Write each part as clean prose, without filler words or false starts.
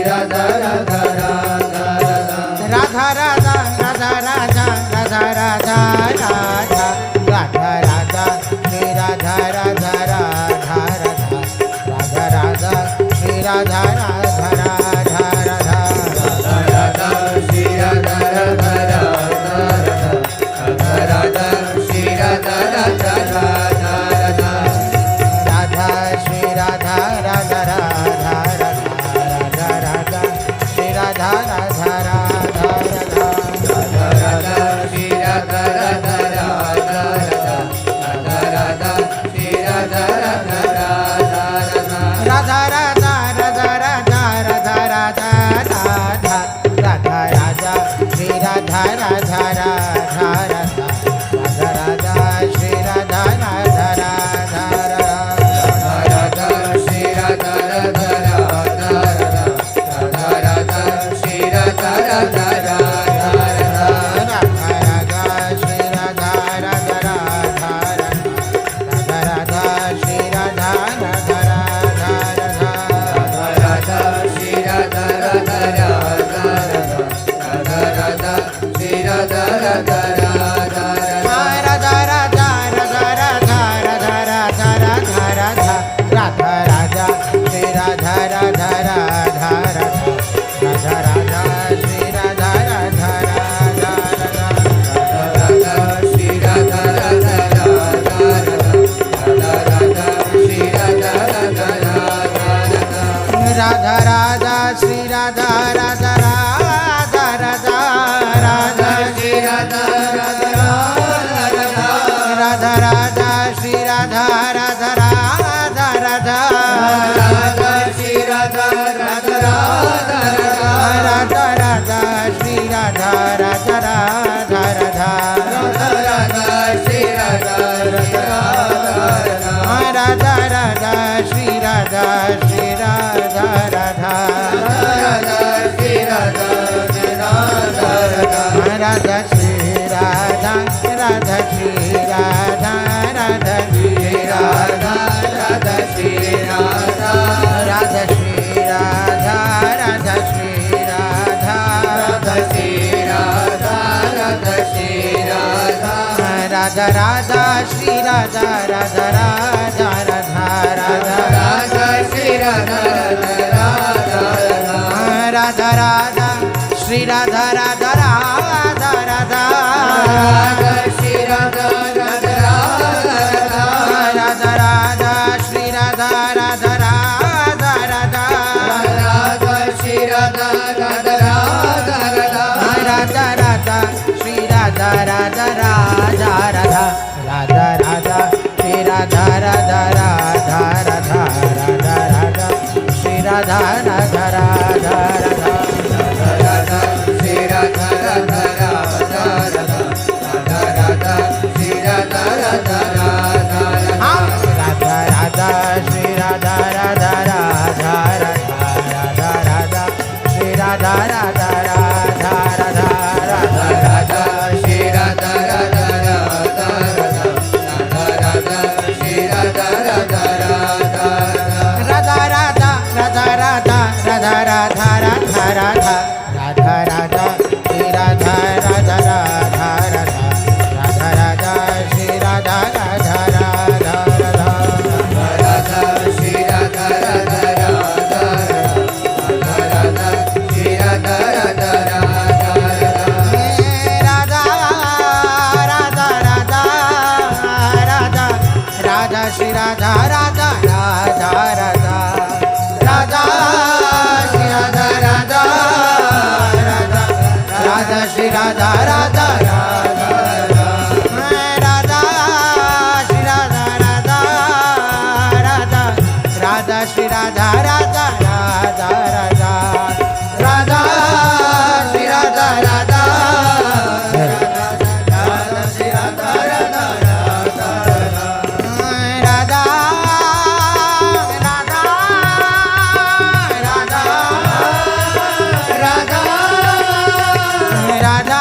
राधा राधा राधा राधा राधा राधा राधा राधा राधा राधा राधा राधा श्री राधा राधा राधा राधा राधा राधा श्री राधा राधा राधा राधा राधा श्री राधा राधा राधा राधा श्री राधा राधा राधा राधा श्री राधा राधा राधा राधा राधा श्री राधा राधा राधा राधा राधा श्री राधा राधा राधा राधा श्री राधा राधा राधा राधा राधा राधा राधा राधा राधा राधा राधा राधा श्री राधा राधा राधा राधा राधा राधा श्री राधा राधा राधा राधा श्री राधा राधा राधा राधा श्री राधा राधा राधा राधा श्री राधा राधा राधा राधा राधा श्री राधा राधा राधा राधा श्री राधा राधा राधा राधा श्री राधा राधा राधा राधा राधा राधा राधा राधा राधा राधा राधा राधा राधा श्री राधा राधा राधा राधा राधा राधा श्री राधा राधा राधा राधा श्री राधा राधा राधा राधा श्री राधा राधा राधा राधा राधा श्री राधा राधा राधा राधा राधा श्री राधा राधा राधा राधा श्री राधा राधा राधा राधा राधा श्री राधा राधा राधा राधा राधा श्री राधा राधा राधा राधा राधा श्री राधा राधा राधा राधा श्री राधा श्री राधा राधा राधा श्री राधा राधा श्री राधा राधा श्री राधा राधा श्री राधा राधा श्री राधा राधा श्री राधा राधा श्री राधा राधा श्री राधा राधा श्री राधा राधा राधा श्री राधा राधा राधा राधा राधा राधा श्री राधा राधा राधा राधा श्री राधा राधा राधा राधा राधा श्री राधा राधा राधा राधा श्री राधा राधा राधा राधा राधा श्री राधा राधा राधा राधा राधा श्री राधा राधा राधा राधा राधा राधा श्री राधा राधा राधा राधा राधा राधा श्री राधा राधा राधा राधा राधा श्री राधा राधा राधा राधा श्री राधा राधा राधा राधा राधा श्री राधा राधा राधा राधा राधा राधा श्री राधा राधा राधा राधा राधा श्री राधा राधा राधा राधा श्री राधा राधा राधा राधा राधा राधा राधा राधा राधा राधा राधा राधा राधा श्री राधा राधा राधा राधा राधा राधा श्री राधा राधा राधा राधा राधा श्री राधा राधा राधा राधा श्री राधा राधा राधा राधा राधा राधा राधा राधा श्री राधा राधा राधा राधा राधा श्री राधा राधा राधा राधा श्री राधा राधा राधा राधा श्री राधा राधा राधा राधा श्री राधा राधा राधा राधा राधा श्री राधा राधा राधा श्री राधा राधा राधा राधा राधा राधा राधा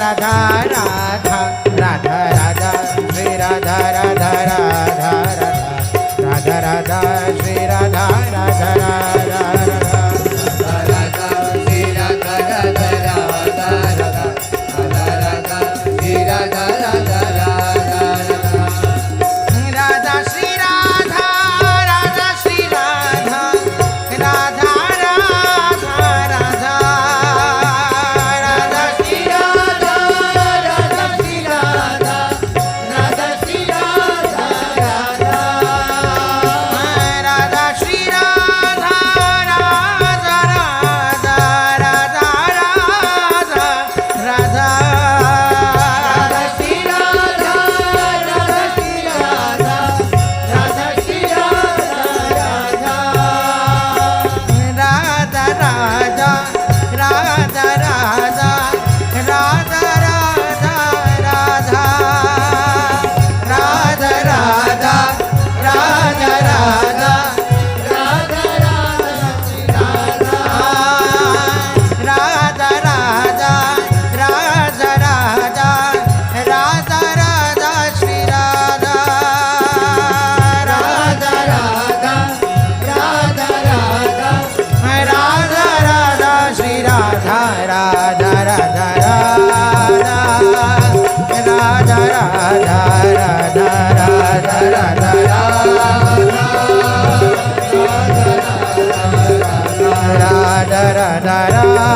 राधा राधा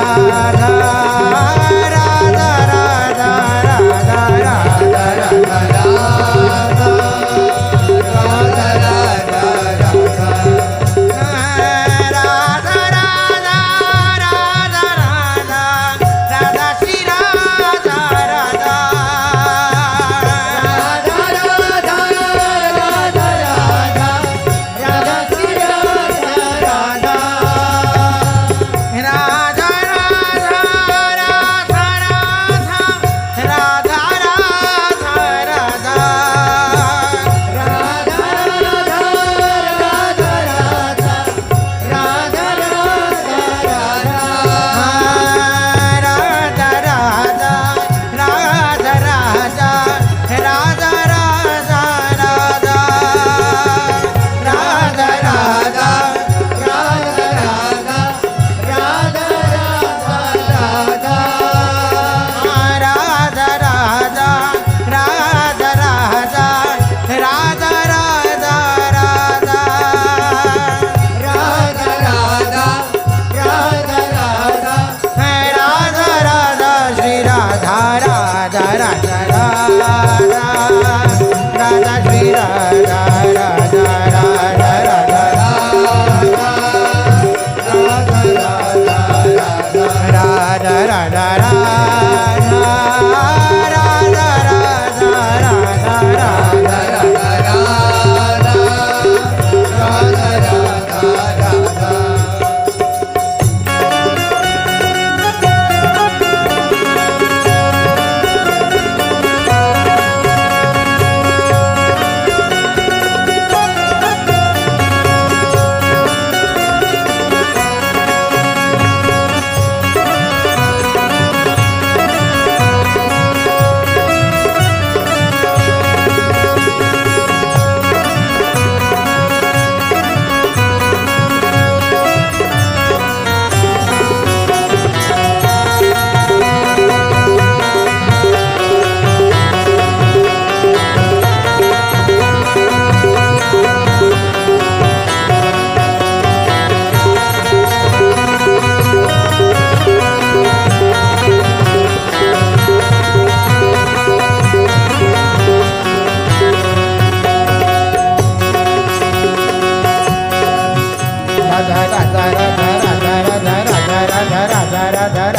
राधा राधा राधा राधा राधा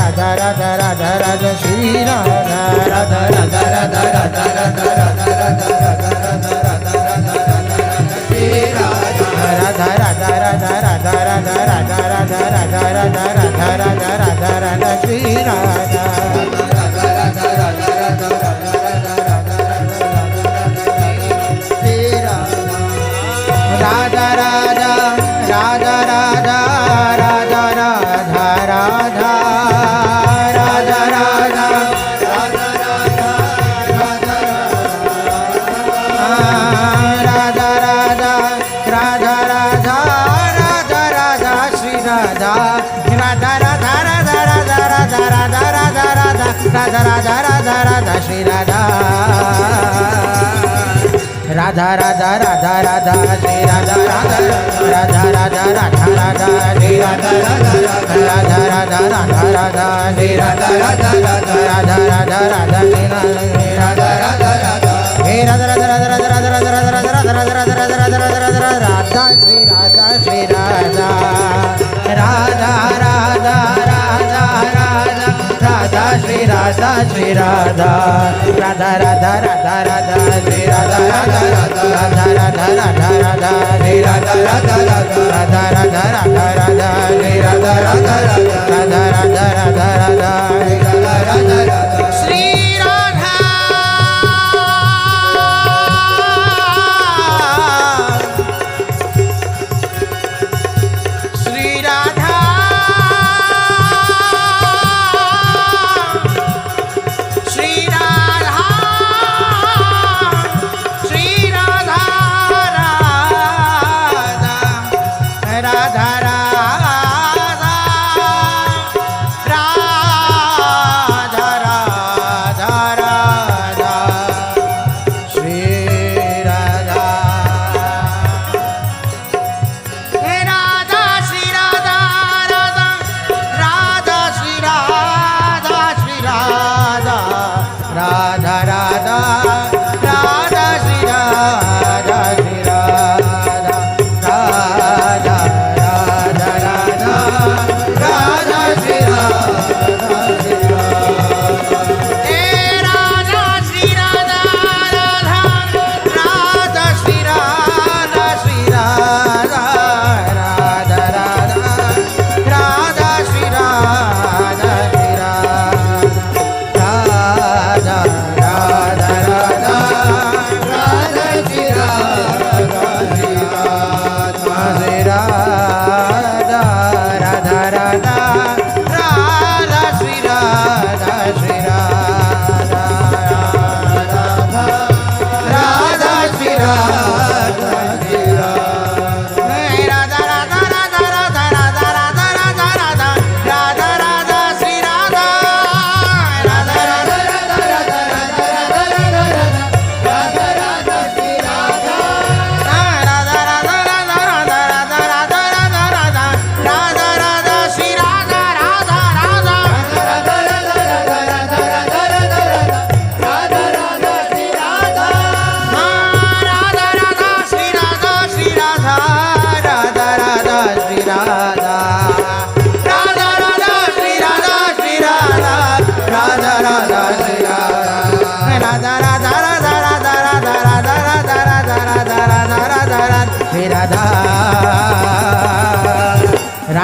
राधा राधा राधा श्री राधा राधा राधा राधा राधा राधा श्री राधा राधा राधा राधा राधा श्री राधा राधा राधा राधा राधा श्री राधा राधा हे राधा राधा राधा राधा राधा राधा राधा राधा राधा राधा राधा राधा राधा राधा राधा श्री राधा राधा राधा राधा राधा श्री राधा राधा राधा राधा राधा श्री राधा राधा राधा राधा राधा राधा श्री राधा राधा राधा राधा राधा राधा श्री राधा राधा राधा राधा राधा राधा श्री राधा श्री राधा श्री राधा श्री राधा राधा राधा राधा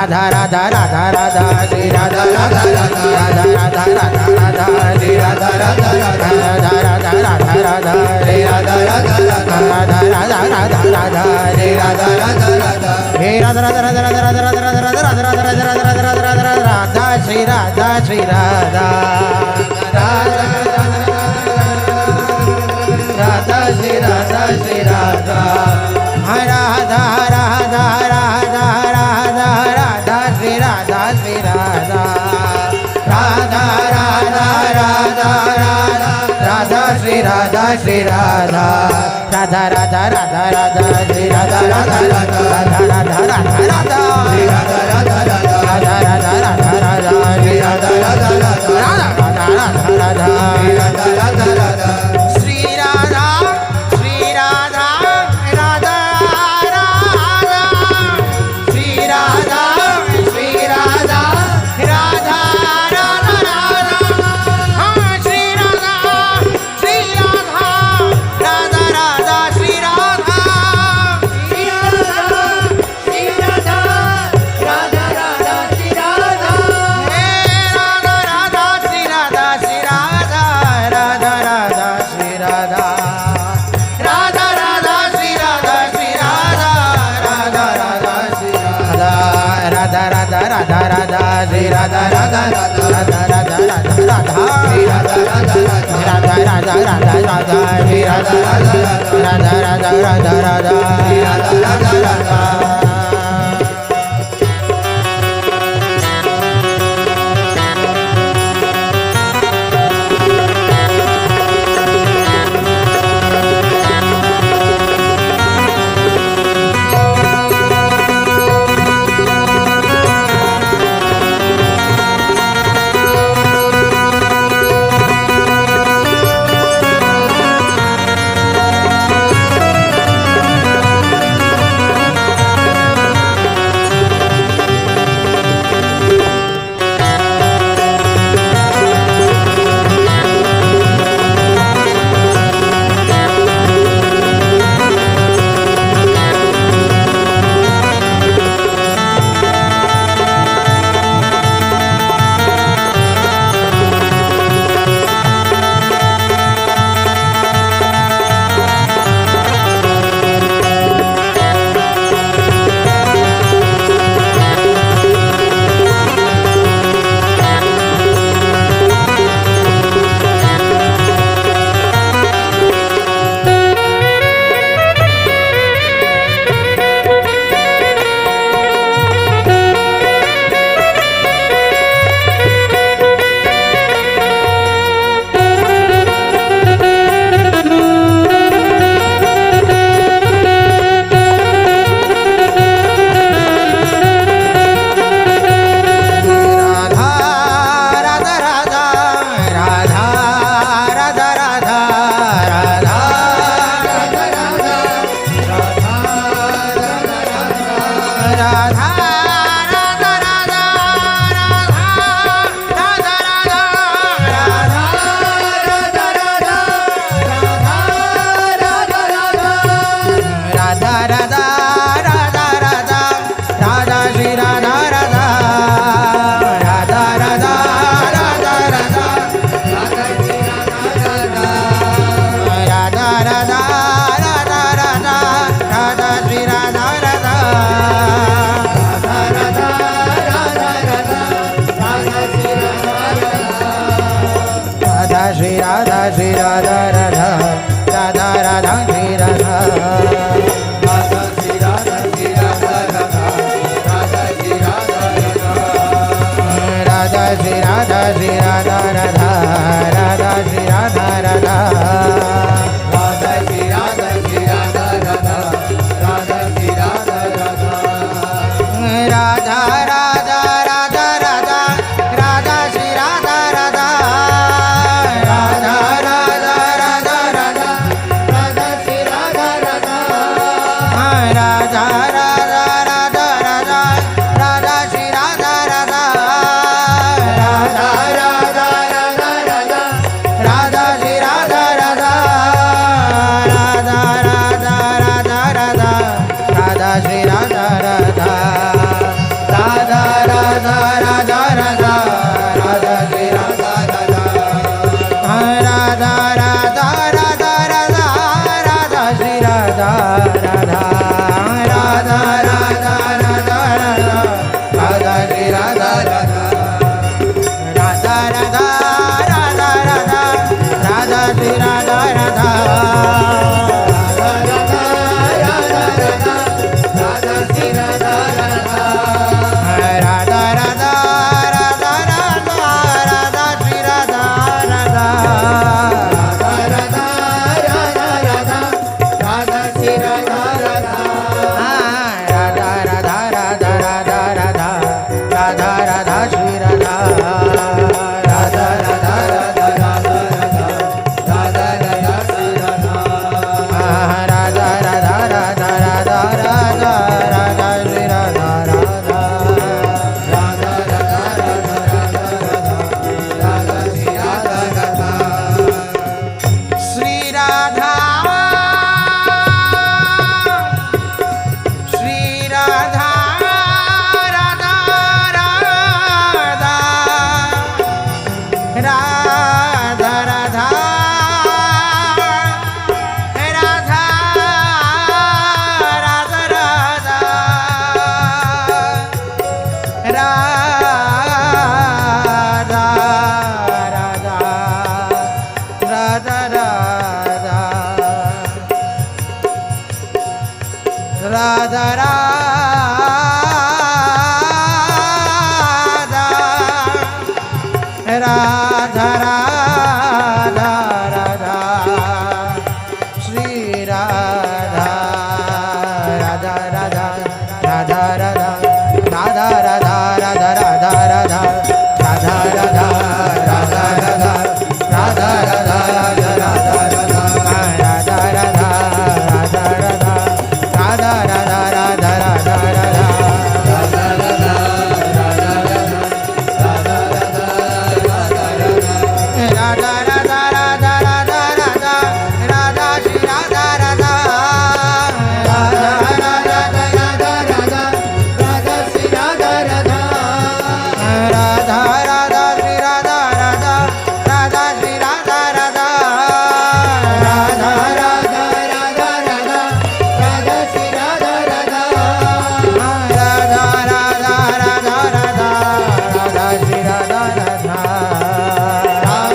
राधा राधा राधा राधा श्री राधा राधा राधा राधा राधा राधा राधा श्री राधा राधा राधा राधा राधा राधा राधा रे राधा राधा राधा राधा राधा राधा राधा रे राधा राधा राधा हे राधा राधा राधा राधा राधा राधा राधा राधा राधा राधा राधा राधा राधा राधा राधा राधा श्री राधा श्री राधा राधा राधा श्री राधा श्री राधा राधा राधा राधा राधा राधा श्री राधा श्री राधा राधा राधा राधा राधा राधा श्री राधा श्री राधा राधा राधा राधा राधा श्री राधा राधा राधा राधा राधा राधा राधा श्री राधा राधा राधा राधा राधा राधा राधा श्री राधा राधा राधा राधा राधा राधा राधा श्री राधा राधा राधा श्री राधा श्री राधा राधा राधा श्री राधा श्री राधा राधा राधा राधा हाँ श्री राधा श्री राधा राधा राधा श्री राधा श्री राधा श्री राधा राधा राधा श्री राधा हे राधा राधा श्री राधा श्री राधा राधा राधा श्री राधा राधा राधा श्री राधा श्री राधा राधा राधा श्री राधा राधा राधा राधा राधा श्री राधा राधा राधा राधा राधा राधा राधा श्री राधा राधा राधा राधा राधा राधा श्री राधा राधा राधा राधा राधा राधा श्री राधा राधा राधा श्री राधा राधा राधा राधा राधा राधा राधा श्री राधा राधा राधा राधा राधा राधा राधा श्री राधा राधा राधा राधा राधा राधा श्री राधा राधा श्री राधा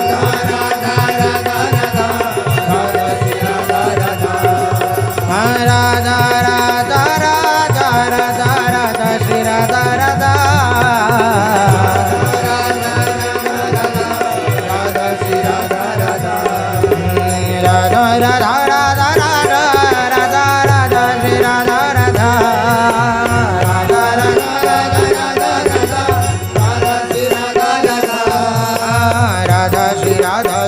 श्री राधा राधा राधा राधा राधा राधा राधा राधा राधा राधा राधा राधा श्री राधा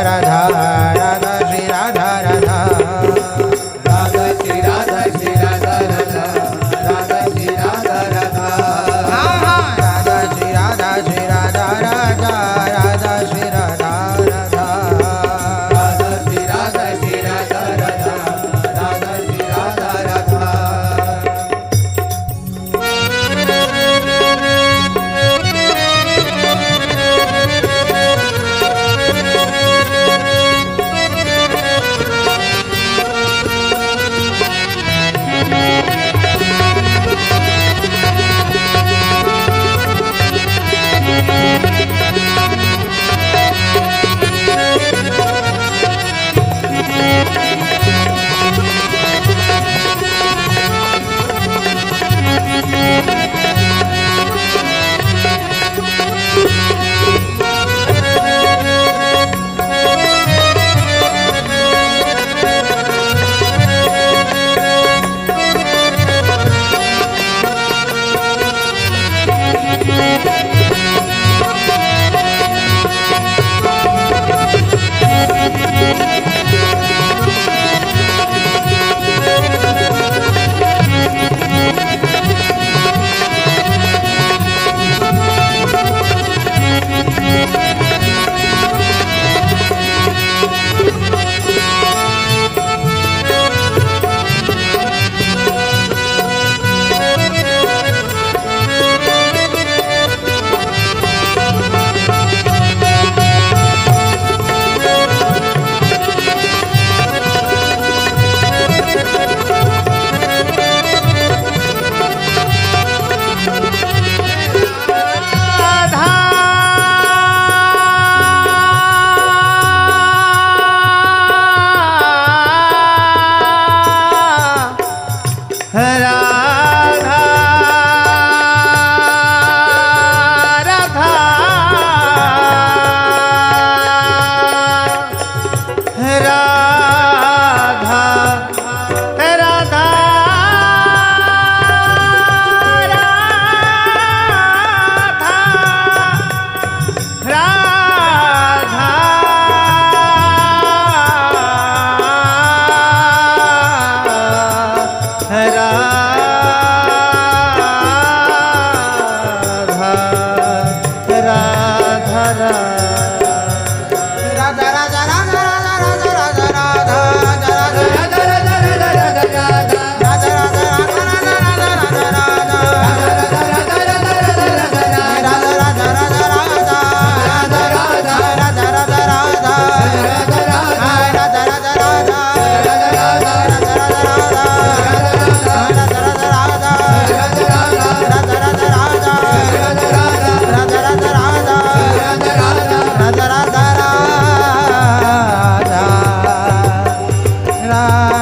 राधा राधा राधा राधा राधा राधा राधा राधा राधा राधा राधा राधा राधा राधा राधा राधा राधा राधा राधा राधा राधा राधा राधा राधा